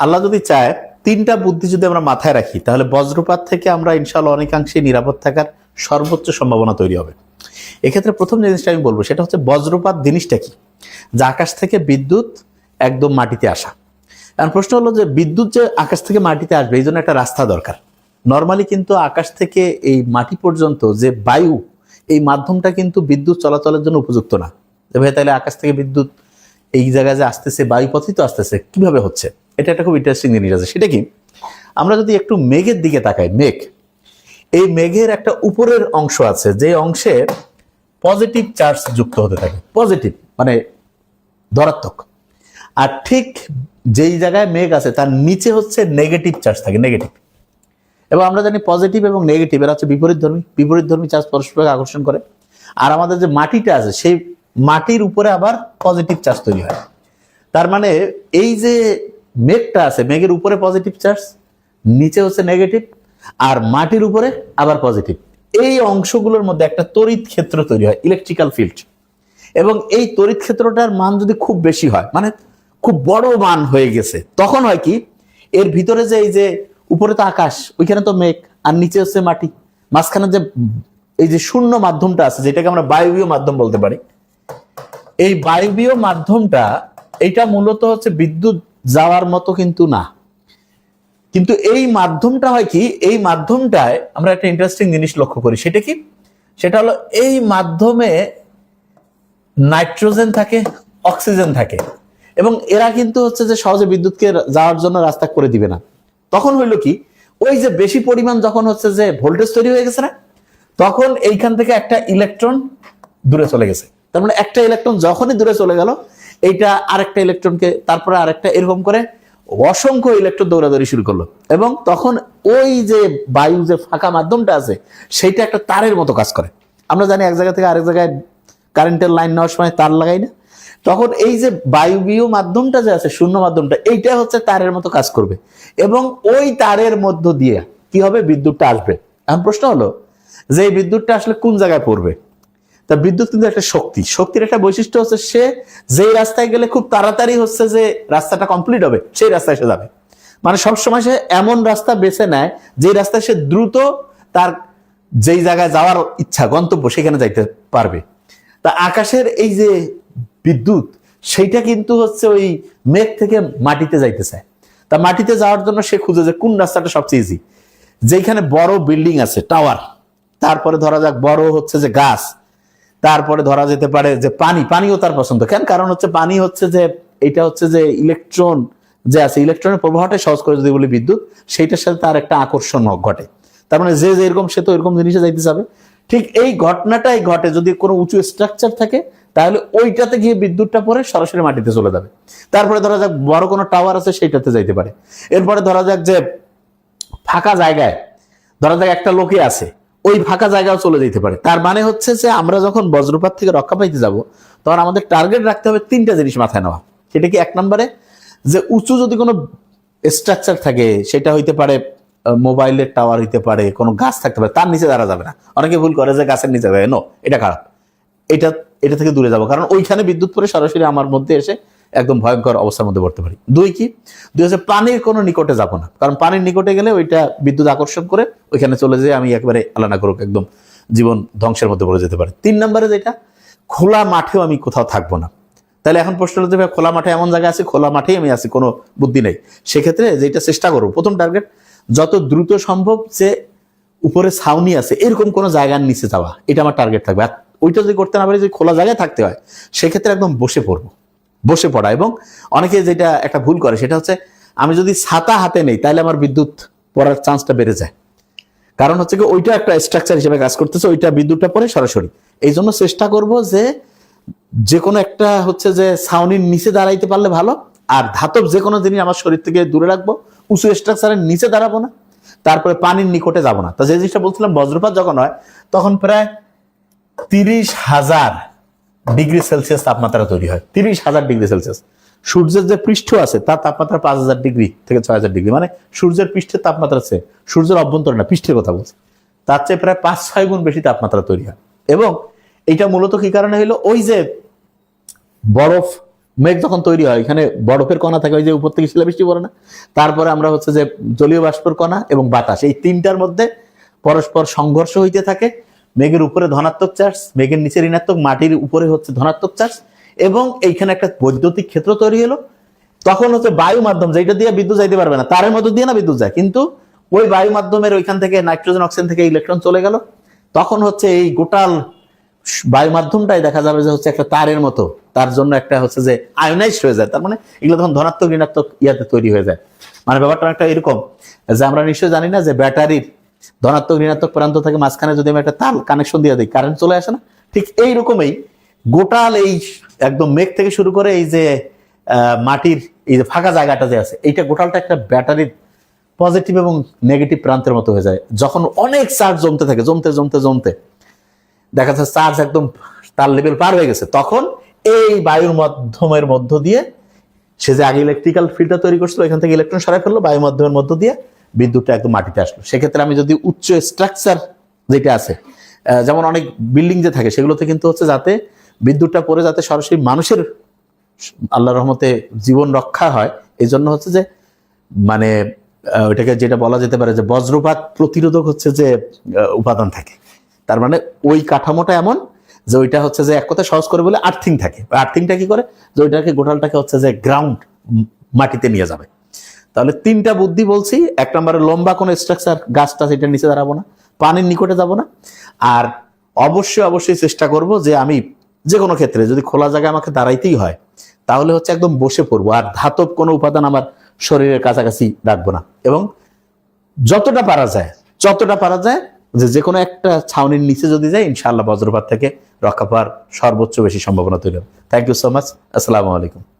আল্লাহ যদি চায়, তিনটা বুদ্ধি যদি আমরা মাথায় রাখি, তাহলে বজ্রপাত থেকে আমরা ইনশাআল্লাহ অনেকাংশে নিরাপদ থাকার সর্বোচ্চ সম্ভাবনা তৈরি হবে। এক্ষেত্রে প্রথম জিনিসটা আমি বলবো সেটা হচ্ছে বজ্রপাত জিনিসটা কি, যে আকাশ থেকে বিদ্যুৎ একদম মাটিতে আসা। এখন প্রশ্ন হলো যে বিদ্যুৎ যে আকাশ থেকে মাটিতে আসবে এই জন্য একটা রাস্তা দরকার। নর্মালি কিন্তু আকাশ থেকে এই মাটি পর্যন্ত যে বায়ু, এই মাধ্যমটা কিন্তু বিদ্যুৎ চলাচলের জন্য উপযুক্ত না। ভাই তাহলে আকাশ থেকে বিদ্যুৎ এই জায়গায় যে আসতেছে, বায়ুপথিত আসতেছে, কিভাবে হচ্ছে? এটা একটা খুব ইন্টারেস্টিং জিনিস আছে। সেটা কি, আমরা যদি একটু মেঘের দিকে তাকাই, মেঘ, এই মেঘের একটা উপরের অংশ আছে যে অংশে পজিটিভ চার্জ যুক্ত হতে থাকে, পজিটিভ মানে ধনাত্মক। আর ঠিক যেই জায়গায় মেঘ আছে তার নিচে হচ্ছে নেগেটিভ চার্জ থাকে, নেগেটিভ। এবং আমরা জানি পজিটিভ এবং নেগেটিভ এরা হচ্ছে বিপরীতধর্মী চার্জ পরস্পরকে আকর্ষণ করে। আর আমাদের যে মাটিটা আছে সেই মাটির উপরে আবার পজিটিভ চার্জ তৈরি হয়। তার মানে এই যে মেঘটা আছে, মেঘের উপরে পজিটিভ চার্জ, নিচে হচ্ছে নেগেটিভ, আর মাটির উপরে আবার পজিটিভ। এই অংশগুলোর মধ্যে একটা তড়িৎ ক্ষেত্র তৈরি হয়, ইলেকট্রিক্যাল ফিল্ড। এবং এই তড়িৎ ক্ষেত্রটার মান যদি খুব বেশি হয়, মানে খুব বড় মান হয়ে গেছে, তখন হয় কি, এর ভিতরে যে এই যে উপরে তো আকাশ, ওইখানে তো মেঘ, আর নিচে হচ্ছে মাটি, মাঝখানে যে এই যে শূন্য মাধ্যমটা আছে, যেটাকে আমরা বায়বীয় মাধ্যম বলতে পারি, এই বায়বীয় মাধ্যমটা এটা মূলত হচ্ছে বিদ্যুৎ যাওয়ার মতো কিন্তু না। কিন্তু এই মাধ্যমটা হয় কি, এই মাধ্যমটায় আমরা একটা ইন্টারেস্টিং জিনিস লক্ষ্য করি। সেটা কি, সেটা হলো এই মাধ্যমে নাইট্রোজেন থাকে, অক্সিজেন থাকে, এবং এরা কিন্তু হচ্ছে যে সহজে বিদ্যুৎকে যাওয়ার জন্য রাস্তা করে দিবে না। তখন হইলো কি, ওই যে বেশি পরিমাণ যখন হচ্ছে যে ভোল্টেজ তৈরি হয়ে গেছে না, তখন এইখান থেকে একটা ইলেকট্রন দূরে চলে গেছে। তার মানে একটা ইলেকট্রন যখনই দূরে চলে গেল, এইটা আরেকটা ইলেকট্রনকে, তারপরে আরেকটা, এরকম করে অসংখ্য ইলেকট্রন দৌড়াদৌড়ি শুরু করলো। এবং তখন ওই যে বায়ু যে ফাঁকা মাধ্যমটা আছে সেইটা একটা তারের মতো কাজ করে। আমরা জানি এক জায়গা থেকে আরেক জায়গায় কারেন্টের লাইন নেওয়ার সময় তার লাগাই না, তখন এই যে বায়বীয় মাধ্যমটা যে আছে, শূন্য মাধ্যমটা, এইটা হচ্ছে তারের মতো কাজ করবে, এবং ওই তারের মধ্য দিয়ে কি হবে, বিদ্যুৎটা আসবে। এখন প্রশ্ন হলো যে এই বিদ্যুৎটা আসলে কোন জায়গায় পড়বে? তা বিদ্যুৎ কিন্তু একটা শক্তি, শক্তির একটা বৈশিষ্ট্য হচ্ছে সে যেই রাস্তায় গেলে খুব তাড়াতাড়ি হচ্ছে যে রাস্তাটা কমপ্লিট হবে, সেই রাস্তায় সে যাবে। মানে সবসময় সে এমন রাস্তা বেছে নেয় যে রাস্তায় সে দ্রুত তার যেই জায়গায় যাওয়ার ইচ্ছা, গন্তব্য, সেখানে যাইতে পারবে। তা আকাশের এই যে বিদ্যুৎ, সেইটা কিন্তু হচ্ছে ওই মেঘ থেকে মাটিতে যাইতে চায়। তা মাটিতে যাওয়ার জন্য সে খুঁজে যে কোন রাস্তাটা সবচেয়ে ইজি, যেখানে বড় বিল্ডিং আছে, টাওয়ার, তারপরে ধরা যাক বড় হচ্ছে যে গাছ, তারপরে ধরা যেতে পারে যে পানিও তার পছন্দ। কেন? কারণ হচ্ছে পানি হচ্ছে যে এটা হচ্ছে যে ইলেকট্রন যে আছে, ইলেকট্রনের প্রবাহটা সহজ করে যদি বলি বিদ্যুৎ, সেইটার সাথে তার একটা আকর্ষণ ঘটে। তার মানে যে এরকম, সে তো এরকম জিনিসে যাইতে যাবে। ঠিক এই ঘটনাটাই ঘটে যদি কোনো উঁচু স্ট্রাকচার থাকে, তাহলে ওইটাতে গিয়ে বিদ্যুৎটা পরে সরাসরি মাটিতে চলে যাবে। তারপরে ধরা যাক বড় কোনো টাওয়ার আছে, সেইটাতে যাইতে পারে। এরপরে ধরা যাক যে ফাঁকা জায়গায়, ধরা যাক একটা লোকে আছে, ওই ফাঁকা জায়গাও চলে যেতে পারে। তার মানে হচ্ছে যে আমরা যখন বজ্রপাত থেকে রক্ষা পাইতে যাব, তখন আমাদের টার্গেট রাখতে হবে তিনটা জিনিস মাথায় নেওয়া। সেটা কি, এক নম্বরে যে উঁচু যদি কোনো স্ট্রাকচার থাকে, সেটা হইতে পারে মোবাইলের টাওয়ার হইতে পারে, কোনো গাছ থাকতে পারে, তার নিচে দাঁড়া যাবে না। অনেকে ভুল করে যে গাছের নিচে যাবে, নো, এটা খারাপ, এটা থেকে দূরে যাবো, কারণ ওইখানে বিদ্যুৎ পরে সরাসরি আমার মধ্যে এসে একদম ভয়ঙ্কর অবস্থার মধ্যে পড়তে পারি। দুই হচ্ছে পানির কোনো নিকটে যাবো না, কারণ পানির নিকটে গেলে ওইটা বিদ্যুৎ আকর্ষণ করে ওইখানে চলে যেয়ে আমি একবারে আল্লাহ না করুক একদম জীবন ধ্বংসের মধ্যে পড়ে যেতে পারে। তিন নম্বরে যেটা, খোলা মাঠেও আমি কোথাও থাকবো না। তাহলে এখন প্রশ্ন হতে হবে, খোলা মাঠে এমন জায়গা আছে, খোলা মাঠেই আমি আছি, কোনো বুদ্ধি নেই, সেক্ষেত্রে যেটা চেষ্টা করবো, প্রথম টার্গেট যত দ্রুত সম্ভব যে উপরে ছাউনি আছে এরকম কোনো জায়গার নিচে যাওয়া, এটা আমার টার্গেট থাকবে। আর ওইটা যদি করতে না পারি, যদি খোলা জায়গায় থাকতে হয়, সেক্ষেত্রে একদম বসে পড়া। এবং অনেকে যেটা একটা ভুল করে, সেটা হচ্ছে আমি যদি ছাতা হাতে নেই, তাহলে আমার বিদ্যুৎ পড়ার চান্সটা বেড়ে যায়। কারণ হচ্ছে কি, ওইটা একটা স্ট্রাকচার হিসেবে কাজ করতেছে, ওইটা বিদ্যুৎটা পড়ে সরাসরি। এই জন্য চেষ্টা করব যে কোনো একটা হচ্ছে যে ছাউনির নিচে দাঁড়াইতে পারলে ভালো। আর ধাতব যে কোনো জিনিস আমার শরীর থেকে দূরে রাখবো, উঁচু স্ট্রাকচারের নিচে দাঁড়াবো না, তারপরে পানির নিকটে যাব না। তা যে জিনিসটা বলছিলাম, বজ্রপাত যখন হয় তখন প্রায় 30,000 ডিগ্রি সেলসিয়াস তাপমাত্রা তৈরি হয়। 30,000 ডিগ্রি সেলসিয়াস। সূর্যের যে পৃষ্ঠ আছে তার তাপমাত্রা 5,000 ডিগ্রি থেকে 6,000 ডিগ্রি, মানে সূর্যের পৃষ্ঠের তাপমাত্রা আছে, সূর্যের অভ্যন্তরে না, পৃষ্ঠের কথা বলছি, তার চেয়ে প্রায় 5-6 গুণ বেশি তাপমাত্রা তৈরি হয়। এবং এটা মূলত কি কারণে হইলো, ওই যে বরফ মেঘ যখন তৈরি হয়, এখানে বরফের কণা থাকে, ওই যে উপর থেকে শিলাবৃষ্টি পড়ে না, তারপরে আমরা হচ্ছে যে জলীয় বাষ্পের কণা এবং বাতাস, এই তিনটার মধ্যে পরস্পর সংঘর্ষ হইতে থাকে। মেঘের উপরে ধনাত্মক চার্জ, মেঘের নিচে ঋণাত্মক, মাটির উপরে হচ্ছে ধনাত্মক চার্জ, এবং এইখানে একটা বৈদ্যুতিক ক্ষেত্র তৈরি হলো। তখন হচ্ছে বায়ু মাধ্যম, যেটা দিয়ে বিদ্যুৎ যাইতে পারবে না, তারের মধ্যে দিয়ে না বিদ্যুৎ যায়, কিন্তু ওই বায়ু মাধ্যমের ওইখান থেকে নাইট্রোজেন অক্সিজেন থেকে ইলেকট্রন চলে গেল। তখন হচ্ছে এই গোটাল বায়ু মাধ্যমটাই দেখা যাবে যে হচ্ছে একটা তারের মতো, তার জন্য একটা হচ্ছে যে আয়োনাইজড হয়ে যায়। তার মানে এগুলো তখন ধনাত্মক ঋণাত্মক ইয়াতে তৈরি হয়ে যায়। মানে ব্যাপারটা একটা এরকম যে আমরা নিশ্চয়ই জানি না যে ব্যাটারির ধনাত্মক ঋণাত্মক প্রান্ত থেকে মাঝখানে যদি আমি একটা তার কানেকশন দিয়ে দিই, কারেন্ট চলে আসে না? ঠিক এইরকমই গোটাল এই একদম মেঘ থেকে শুরু করে এই যে মাটির এই যে ফাঁকা জায়গাটা যে আছে, এইটা গোটালটা একটা ব্যাটারির পজিটিভ এবং নেগেটিভ প্রান্তের মতো হয়ে যায়। যখন অনেক চার্জ জমতে থাকে, জমতে জমতে জমতে দেখা যাচ্ছে চার্জ একদম তার লেভেল পার হয়ে গেছে, তখন এই বায়ুর মাধ্যমের মধ্য দিয়ে সে যে আগে ইলেকট্রিক্যাল ফিল্ডটা তৈরি করছিল, এখান থেকে ইলেকট্রন সরাই ফেললো, বায়ু মাধ্যমের মধ্য দিয়ে বিদ্যুৎটা একদম মাটিতে আসলো। সেক্ষেত্রে আমি যদি উচ্চ স্ট্রাকচার যেটা আছে, যেমন অনেক বিল্ডিং যে থাকে, সেগুলোতে কিন্তু হচ্ছে যাতে বিদ্যুৎটা পড়ে যাতে সরাসরি মানুষের আল্লাহর রহমতে জীবন রক্ষা হয়, এই জন্য হচ্ছে যে মানে ওইটাকে যেটা বলা যেতে পারে যে বজ্রপাত প্রতিরোধক হচ্ছে যে উপাদান থাকে। তার মানে ওই কাঠামোটা এমন যে ওইটা হচ্ছে যে এক কথা সহজ করে বলে আর্থিং থাকে। আর্থিংটা কি করে যে ওইটাকে গোটালটাকে হচ্ছে যে গ্রাউন্ড মাটিতে নিয়ে যাবে। তাহলে তিনটা বুদ্ধি বলছি। এক নম্বরে লম্বা কোনো স্ট্রাকচার, গাছটা সেটা নিচে দাঁড়াবো না, পানির নিকটে যাব না, আর অবশ্যই চেষ্টা করব যে আমি যে কোনো ক্ষেত্রে যদি খোলা জায়গায় আমাকে দাঁড়াইতেই হয়, তাহলে হচ্ছে একদম বসে পড়বো, আর ধাতব কোনো উপাদান আমার শরীরের কাছাকাছি রাখবো না, এবং যতটা পারা যায় যে কোনো একটা ছাউনির নিচে যদি যায়, ইনশাআল্লাহ বজ্রপাত থেকে রক্ষা পাওয়ার সর্বোচ্চ বেশি সম্ভাবনা তৈরি হবে। Thank you so much. আসসালামু আলাইকুম।